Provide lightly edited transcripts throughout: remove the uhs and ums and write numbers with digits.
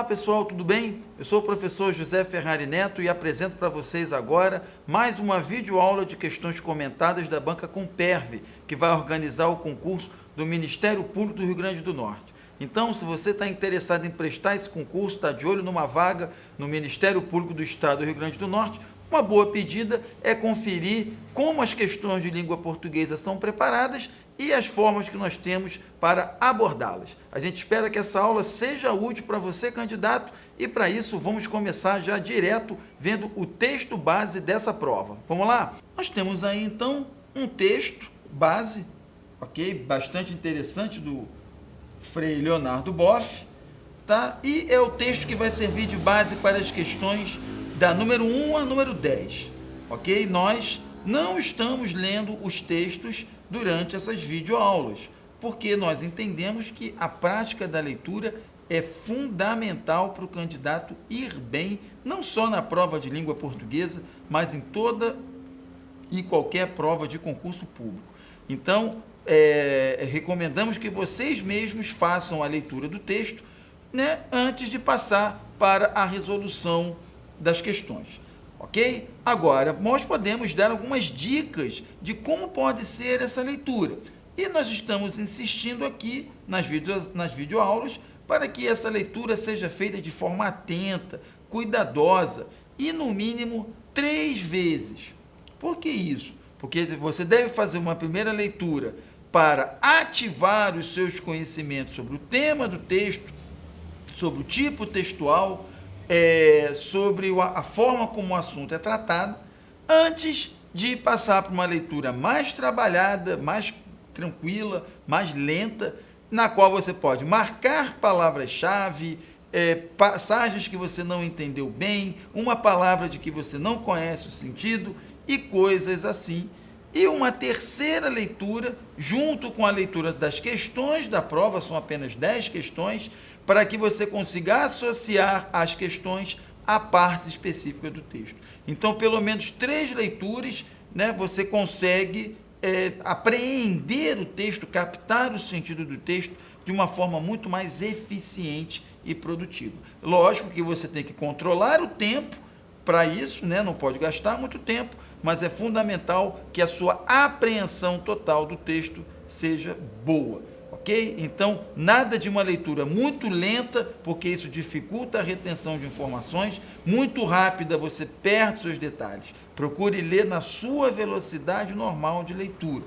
Olá pessoal, tudo bem? Eu sou o professor José Ferrari Neto e apresento para vocês agora mais uma videoaula de questões comentadas da banca Comperv, que vai organizar o concurso do Ministério Público do Rio Grande do Norte. Então, se você está interessado em prestar esse concurso, está de olho numa vaga no Ministério Público do Estado do Rio Grande do Norte, uma boa pedida é conferir como as questões de língua portuguesa são preparadas e as formas que nós temos para abordá-las. A gente espera que essa aula seja útil para você, candidato, e para isso vamos começar já direto vendo o texto base dessa prova. Vamos lá? Nós temos aí então um texto base, ok? Bastante interessante, do Frei Leonardo Boff, tá? E é o texto que vai servir de base para as questões da número 1 a número 10, ok? Nós não estamos lendo os textos durante essas videoaulas, porque nós entendemos que a prática da leitura é fundamental para o candidato ir bem, não só na prova de língua portuguesa, mas em toda e qualquer prova de concurso público. Então, recomendamos que vocês mesmos façam a leitura do texto, né, antes de passar para a resolução das questões. Ok? Agora, nós podemos dar algumas dicas de como pode ser essa leitura. E nós estamos insistindo aqui nas videoaulas para que essa leitura seja feita de forma atenta, cuidadosa e, no mínimo, 3 vezes. Por que isso? Porque você deve fazer uma primeira leitura para ativar os seus conhecimentos sobre o tema do texto, sobre o tipo textual, sobre a forma como o assunto é tratado, antes de passar para uma leitura mais trabalhada, mais tranquila, mais lenta, na qual você pode marcar palavras-chave, passagens que você não entendeu bem, uma palavra de que você não conhece o sentido e coisas assim. E uma terceira leitura, junto com a leitura das questões da prova, são apenas 10 questões, para que você consiga associar as questões a partes específicas do texto. Então, pelo menos 3 leituras, né, você consegue apreender o texto, captar o sentido do texto de uma forma muito mais eficiente e produtiva. Lógico que você tem que controlar o tempo para isso, né, não pode gastar muito tempo, mas é fundamental que a sua apreensão total do texto seja boa. Ok? Então, nada de uma leitura muito lenta, porque isso dificulta a retenção de informações. Muito rápida, você perde seus detalhes. Procure ler na sua velocidade normal de leitura,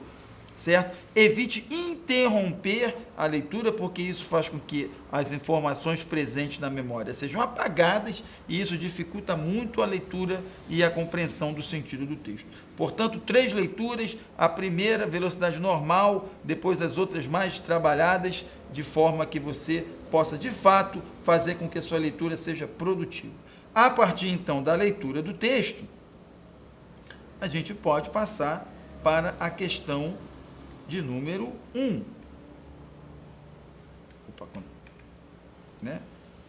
certo? Evite interromper a leitura, porque isso faz com que as informações presentes na memória sejam apagadas e isso dificulta muito a leitura e a compreensão do sentido do texto. Portanto, 3 leituras, a primeira velocidade normal, depois as outras mais trabalhadas, de forma que você possa, de fato, fazer com que a sua leitura seja produtiva. A partir, então, da leitura do texto, a gente pode passar para a questão de número 1.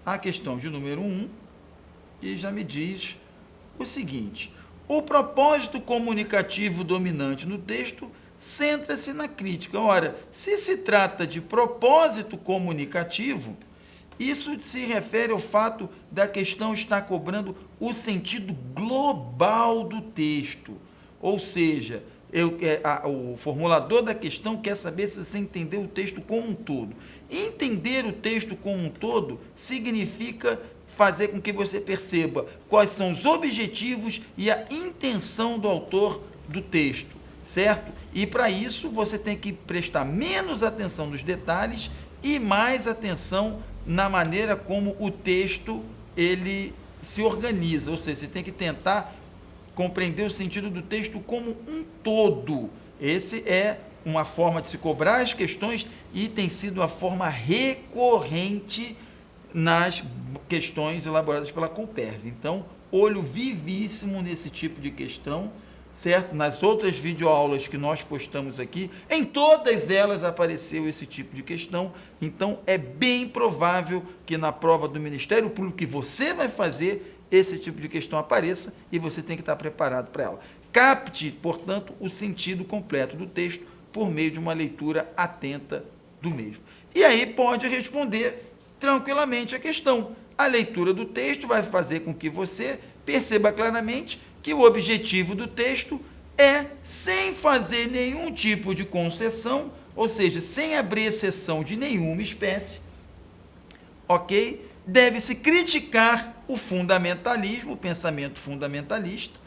A questão de número 1, que já me diz o seguinte: o propósito comunicativo dominante no texto centra-se na crítica. Ora, se se trata de propósito comunicativo, isso se refere ao fato da questão estar cobrando o sentido global do texto. Ou seja, o formulador da questão quer saber se você entendeu o texto como um todo. Entender o texto como um todo significa fazer com que você perceba quais são os objetivos e a intenção do autor do texto, certo? E para isso você tem que prestar menos atenção nos detalhes e mais atenção na maneira como o texto ele se organiza, ou seja, você tem que tentar compreender o sentido do texto como um todo. Esse é uma forma de se cobrar as questões e tem sido a forma recorrente nas questões elaboradas pela Comperv. Então, olho vivíssimo nesse tipo de questão, certo? Nas outras videoaulas que nós postamos aqui, em todas elas apareceu esse tipo de questão. Então, é bem provável que na prova do Ministério Público que você vai fazer, esse tipo de questão apareça e você tem que estar preparado para ela. Capte, portanto, o sentido completo do texto por meio de uma leitura atenta do mesmo. E aí pode responder tranquilamente a questão. a leitura do texto vai fazer com que você perceba claramente que o objetivo do texto é, sem fazer nenhum tipo de concessão, ou seja, sem abrir exceção de nenhuma espécie, ok? Deve-se criticar o fundamentalismo, o pensamento fundamentalista,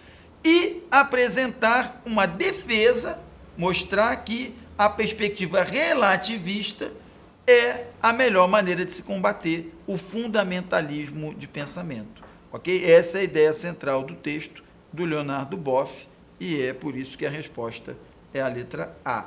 e apresentar uma defesa, mostrar que a perspectiva relativista é a melhor maneira de se combater o fundamentalismo de pensamento. Ok? Essa é a ideia central do texto do Leonardo Boff, e é por isso que a resposta é a letra A.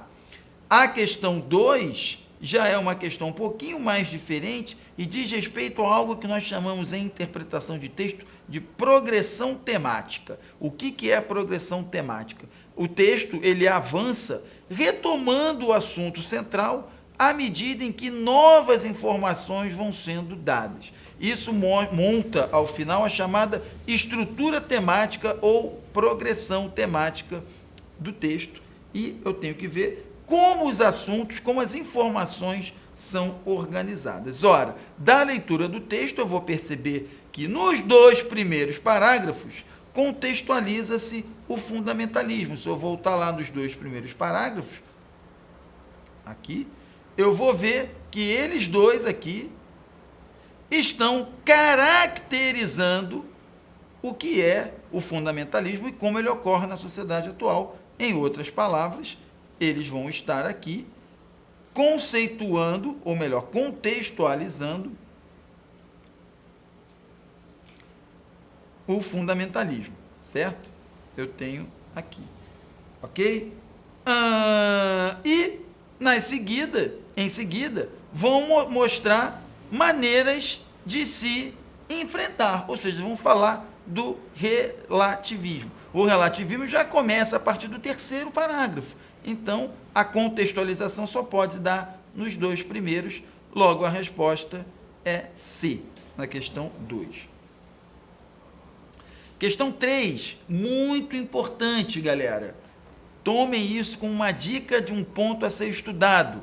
A questão 2 já é uma questão um pouquinho mais diferente e diz respeito a algo que nós chamamos em interpretação de texto de progressão temática. O que é a progressão temática? O texto ele avança retomando o assunto central à medida em que novas informações vão sendo dadas. Isso monta, ao final, a chamada estrutura temática ou progressão temática do texto. E eu tenho que ver como os assuntos, como as informações são organizadas. Ora, da leitura do texto, eu vou perceber que nos 2 primeiros parágrafos contextualiza-se o fundamentalismo. Se eu voltar lá nos 2 primeiros parágrafos, aqui, eu vou ver que eles dois aqui estão caracterizando o que é o fundamentalismo e como ele ocorre na sociedade atual. Em outras palavras, eles vão estar aqui conceituando, ou melhor, contextualizando o fundamentalismo, certo? Eu tenho aqui, ok? E em seguida, vão mostrar maneiras de se enfrentar, ou seja, vão falar do relativismo. O relativismo já começa a partir do 3º parágrafo, então a contextualização só pode dar nos 2 primeiros, logo a resposta é C, na questão 2. Questão 3, muito importante, galera. Tomem isso como uma dica de um ponto a ser estudado.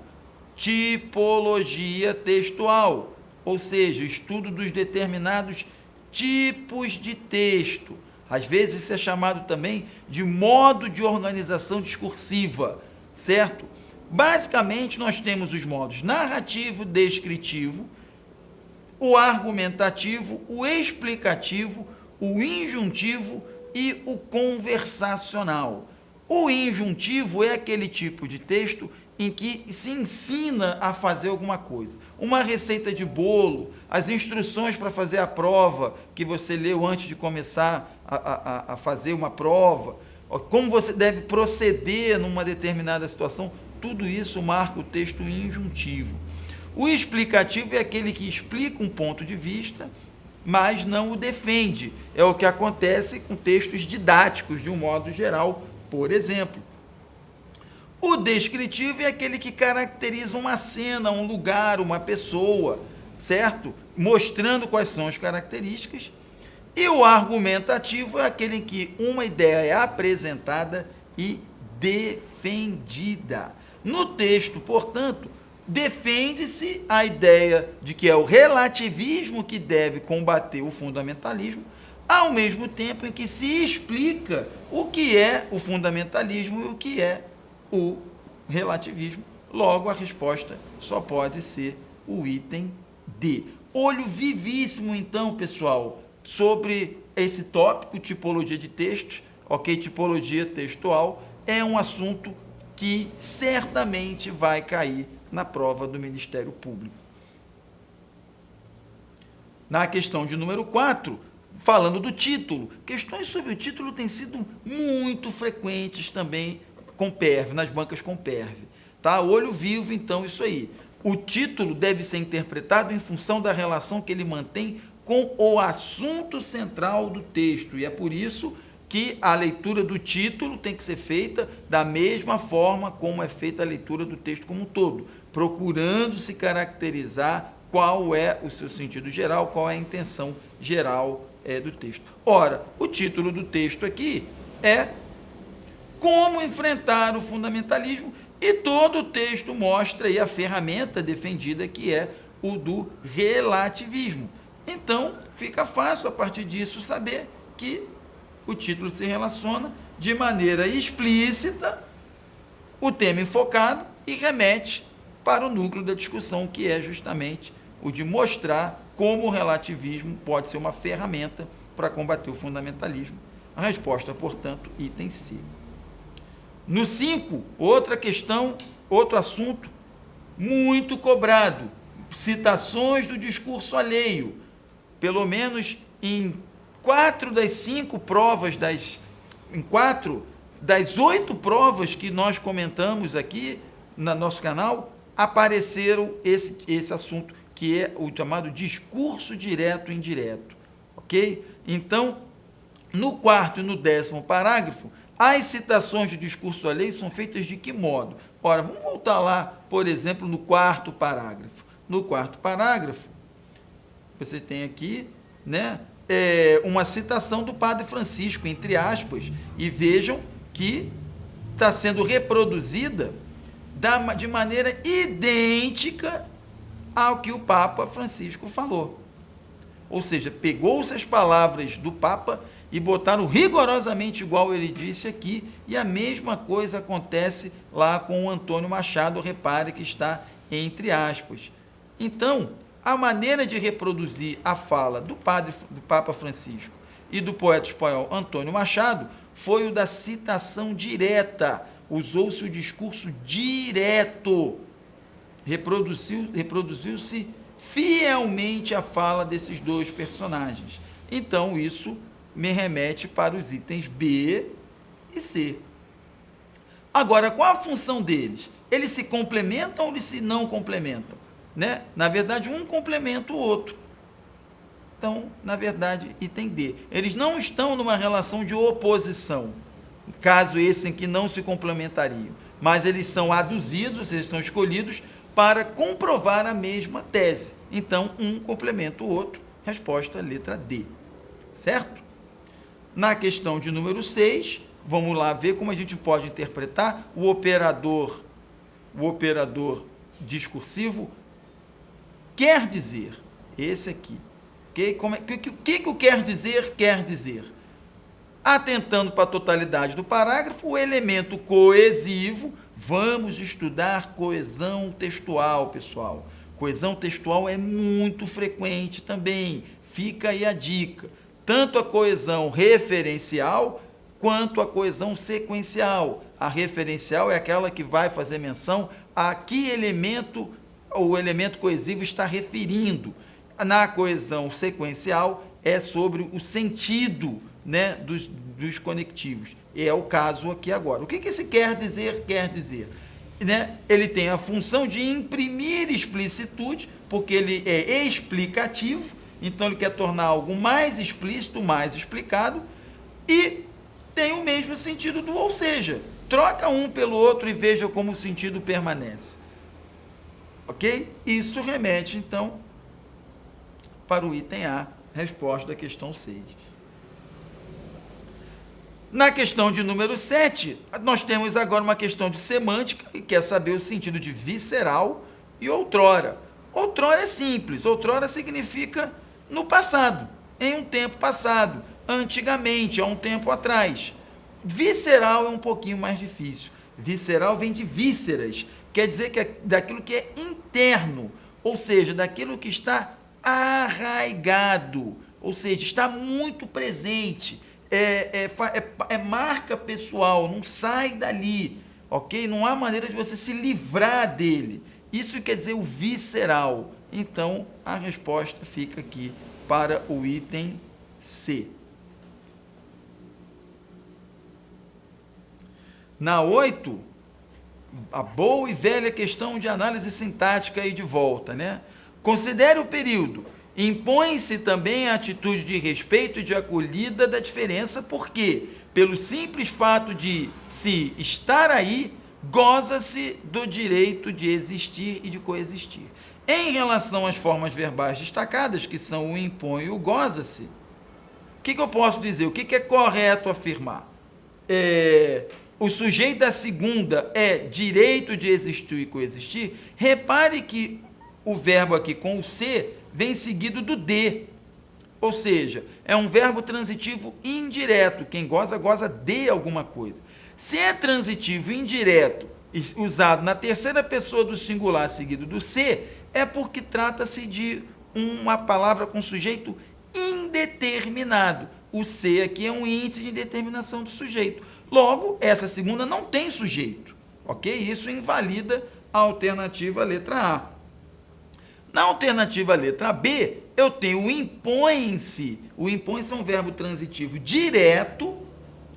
Tipologia textual, ou seja, estudo dos determinados tipos de texto. Às vezes isso é chamado também de modo de organização discursiva, certo? Basicamente, nós temos os modos narrativo, descritivo, o argumentativo, o explicativo, o injuntivo e o conversacional. O injuntivo é aquele tipo de texto em que se ensina a fazer alguma coisa. Uma receita de bolo, as instruções para fazer a prova que você leu antes de começar a fazer uma prova, como você deve proceder numa determinada situação, tudo isso marca o texto injuntivo. O explicativo é aquele que explica um ponto de vista, mas não o defende. É o que acontece com textos didáticos, de um modo geral, por exemplo. O descritivo é aquele que caracteriza uma cena, um lugar, uma pessoa, certo? Mostrando quais são as características. E o argumentativo é aquele em que uma ideia é apresentada e defendida. No texto, portanto, defende-se a ideia de que é o relativismo que deve combater o fundamentalismo, ao mesmo tempo em que se explica o que é o fundamentalismo e o que é o relativismo. Logo, a resposta só pode ser o item D. Olho vivíssimo, então, pessoal, sobre esse tópico, tipologia de textos, ok? Tipologia textual é um assunto que certamente vai cair na prova do Ministério Público. Na questão de número 4, falando do título, questões sobre o título têm sido muito frequentes também com PERV, nas bancas com PERV. Tá? Olho vivo, então, isso aí. O título deve ser interpretado em função da relação que ele mantém com o assunto central do texto, e é por isso que a leitura do título tem que ser feita da mesma forma como é feita a leitura do texto como um todo, procurando se caracterizar qual é o seu sentido geral, qual é a intenção geral do texto. Ora, o título do texto aqui é Como enfrentar o fundamentalismo, e todo o texto mostra aí a ferramenta defendida, que é o do relativismo. Então, fica fácil, a partir disso, saber que o título se relaciona de maneira explícita o tema enfocado e remete para o núcleo da discussão, que é justamente o de mostrar como o relativismo pode ser uma ferramenta para combater o fundamentalismo. A resposta, portanto, item C. No 5, outra questão, outro assunto muito cobrado, citações do discurso alheio. Pelo menos em 4 das 5 provas, em 4 das 8 provas que nós comentamos aqui no nosso canal, apareceram esse assunto, que é o chamado discurso direto e indireto. Ok? Então, no 4º e no 10º parágrafo, as citações de discurso alheio são feitas de que modo? Ora, vamos voltar lá, por exemplo, no 4º parágrafo. No 4º parágrafo, você tem aqui, né, uma citação do Padre Francisco, entre aspas, e vejam que está sendo reproduzida de maneira idêntica ao que o Papa Francisco falou. Ou seja, pegou-se as palavras do Papa e botaram rigorosamente igual ele disse aqui, e a mesma coisa acontece lá com o Antônio Machado, repare que está entre aspas. Então, a maneira de reproduzir a fala do Papa Francisco e do poeta espanhol Antônio Machado foi o da citação direta, usou-se o discurso direto, reproduziu-se fielmente a fala desses dois personagens. Então, isso me remete para os itens B e C. Agora, qual a função deles? Eles se complementam ou eles se não complementam? Né? Na verdade, um complementa o outro. Então, na verdade, item D. Eles não estão numa relação de oposição, caso esse em que não se complementariam, mas eles são aduzidos, eles são escolhidos para comprovar a mesma tese. Então, um complementa o outro. Resposta, letra D. Certo? Na questão de número 6, vamos lá ver como a gente pode interpretar o operador discursivo quer dizer, esse aqui. Okay? O que o quer dizer quer dizer? Atentando para a totalidade do parágrafo, o elemento coesivo, vamos estudar coesão textual, pessoal. Coesão textual é muito frequente também, fica aí a dica. Tanto a coesão referencial, quanto a coesão sequencial. A referencial é aquela que vai fazer menção a que elemento o elemento coesivo está referindo. Na coesão sequencial é sobre o sentido, né, dos conectivos. É o caso aqui agora. O que esse quer dizer? Quer dizer, né, ele tem a função de imprimir explicitude, porque ele é explicativo, então ele quer tornar algo mais explícito, mais explicado, e tem o mesmo sentido do ou seja. Troca um pelo outro e veja como o sentido permanece. Ok? Isso remete, então, para o item A, resposta da questão 6. Na questão de número 7, nós temos agora uma questão de semântica, que quer saber o sentido de visceral e outrora. Outrora é simples, outrora significa no passado, em um tempo passado, antigamente, há um tempo atrás. Visceral é um pouquinho mais difícil. Visceral vem de vísceras, quer dizer que é daquilo que é interno, ou seja, daquilo que está arraigado, ou seja, está muito presente, é marca pessoal, não sai dali, ok? Não há maneira de você se livrar dele. Isso quer dizer o visceral. Então, a resposta fica aqui para o item C. Na 8, a boa e velha questão de análise sintática e de volta, né? Considere o período. Impõe-se também a atitude de respeito e de acolhida da diferença, porque, pelo simples fato de se estar aí, goza-se do direito de existir e de coexistir. Em relação às formas verbais destacadas, que são o impõe e o goza-se, o que eu posso dizer? O que é correto afirmar? O sujeito da segunda é direito de existir e coexistir. Repare que o verbo aqui com o ser vem seguido do de. Ou seja, é um verbo transitivo indireto. Quem goza, goza de alguma coisa. Se é transitivo indireto, usado na terceira pessoa do singular seguido do ser, é porque trata-se de uma palavra com sujeito indeterminado. O ser aqui é um índice de indeterminação do sujeito. Logo, essa segunda não tem sujeito. Ok? Isso invalida a alternativa letra A. Na alternativa letra B, eu tenho o impõe-se. O impõe-se é um verbo transitivo direto,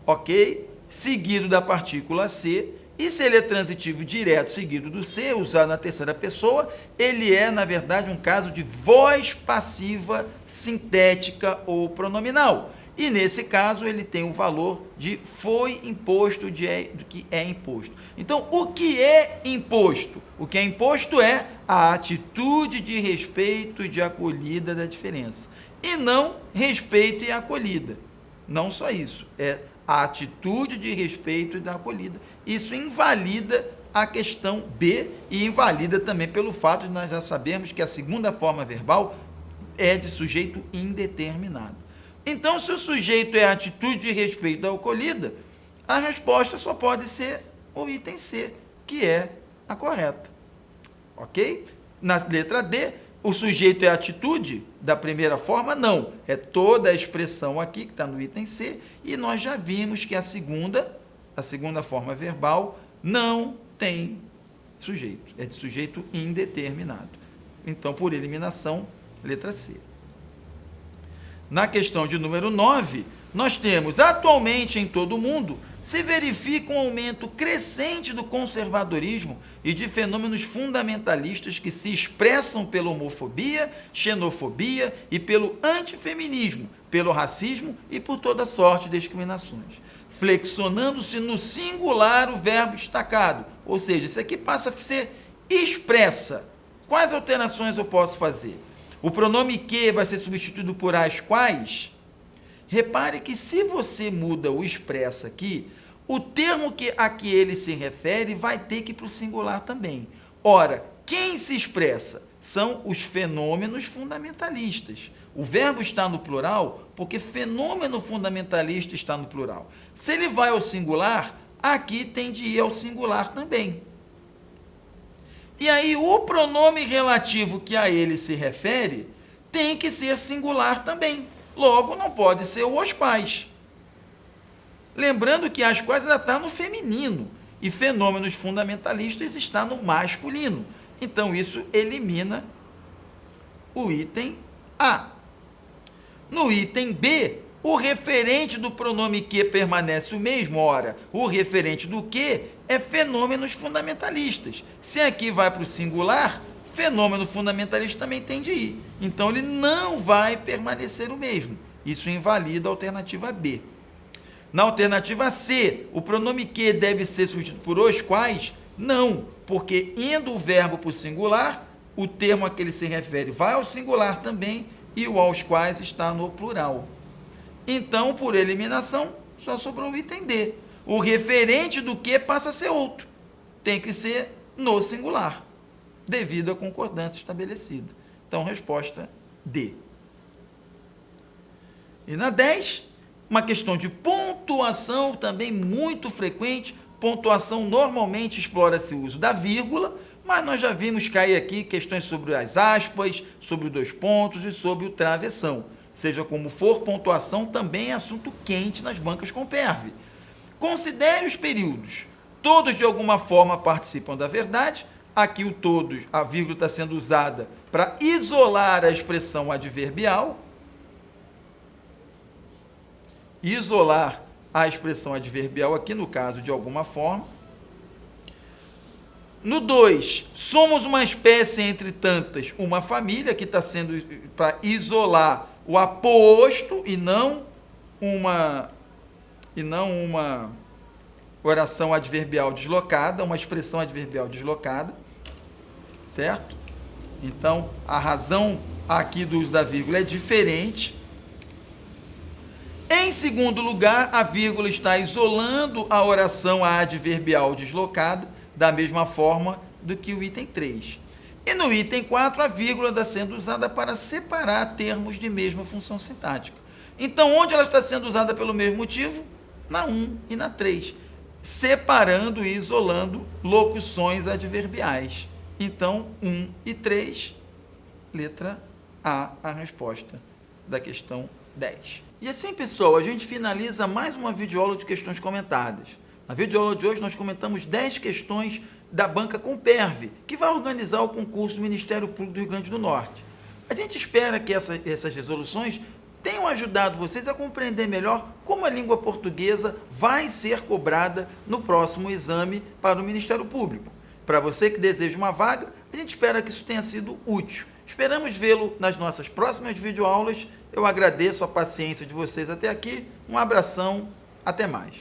ok? Seguido da partícula ser. E se ele é transitivo direto seguido do ser, usado na terceira pessoa, ele é, na verdade, um caso de voz passiva sintética ou pronominal. E nesse caso ele tem o valor de foi imposto, do que é imposto. Então, o que é imposto? O que é imposto é a atitude de respeito e de acolhida da diferença. E não respeito e acolhida. Não só isso, é a atitude de respeito e da acolhida. Isso invalida a questão B e invalida também pelo fato de nós já sabermos que a segunda forma verbal é de sujeito indeterminado. Então, se o sujeito é a atitude de respeito da acolhida, a resposta só pode ser o item C, que é a correta. Ok? Na letra D, o sujeito é a atitude da primeira forma? Não. É toda a expressão aqui que está no item C, e nós já vimos que a segunda forma verbal não tem sujeito. É de sujeito indeterminado. Então, por eliminação, letra C. Na questão de número 9, nós temos, atualmente em todo o mundo, se verifica um aumento crescente do conservadorismo e de fenômenos fundamentalistas que se expressam pela homofobia, xenofobia e pelo antifeminismo, pelo racismo e por toda sorte de discriminações. Flexionando-se no singular o verbo destacado, ou seja, isso aqui passa a ser expressa. Quais alterações eu posso fazer? O pronome que vai ser substituído por as quais. Repare que se você muda o expressa aqui, o termo a que ele se refere vai ter que ir para o singular também. Ora, quem se expressa? São os fenômenos fundamentalistas. O verbo está no plural porque fenômeno fundamentalista está no plural. Se ele vai ao singular, aqui tem de ir ao singular também. E aí o pronome relativo que a ele se refere tem que ser singular também. Logo, não pode ser o os quais. Lembrando que as quais ainda está no feminino e fenômenos fundamentalistas está no masculino. Então, isso elimina o item A. No item B, o referente do pronome que permanece o mesmo. Ora, o referente do que é fenômenos fundamentalistas. Se aqui vai para o singular, fenômeno fundamentalista também tem de ir. Então, ele não vai permanecer o mesmo. Isso invalida a alternativa B. Na alternativa C, o pronome que deve ser substituído por os quais? Não, porque indo o verbo para o singular, o termo a que ele se refere vai ao singular também e o aos quais está no plural. Então, por eliminação, só sobrou o item D. O referente do que passa a ser outro. Tem que ser no singular, devido à concordância estabelecida. Então, resposta D. E na 10, uma questão de pontuação também muito frequente. Pontuação normalmente explora-se o uso da vírgula, mas nós já vimos cair aqui questões sobre as aspas, sobre os dois pontos e sobre o travessão. Seja como for, pontuação também é assunto quente nas bancas com PERV. Considere os períodos. Todos, de alguma forma, participam da verdade. Aqui o todos, a vírgula está sendo usada para isolar a expressão adverbial. Isolar a expressão adverbial aqui, no caso, de alguma forma. No 2, somos uma espécie entre tantas, uma família, que está sendo para isolar o aposto e não uma oração adverbial deslocada, uma expressão adverbial deslocada, certo? Então, a razão aqui do uso da vírgula é diferente. Em segundo lugar, a vírgula está isolando a oração adverbial deslocada, da mesma forma do que o item 3. E no item 4, a vírgula está sendo usada para separar termos de mesma função sintática. Então, onde ela está sendo usada pelo mesmo motivo? Na 1 e na 3, separando e isolando locuções adverbiais. Então, 1 e 3, letra A resposta da questão 10. E assim, pessoal, a gente finaliza mais uma videoaula de questões comentadas. Na videoaula de hoje, nós comentamos 10 questões da banca Comperv, que vai organizar o concurso do Ministério Público do Rio Grande do Norte. A gente espera que essas resoluções tenham ajudado vocês a compreender melhor como a língua portuguesa vai ser cobrada no próximo exame para o Ministério Público. Para você que deseja uma vaga, a gente espera que isso tenha sido útil. Esperamos vê-lo nas nossas próximas videoaulas. Eu agradeço a paciência de vocês até aqui. Um abração, até mais.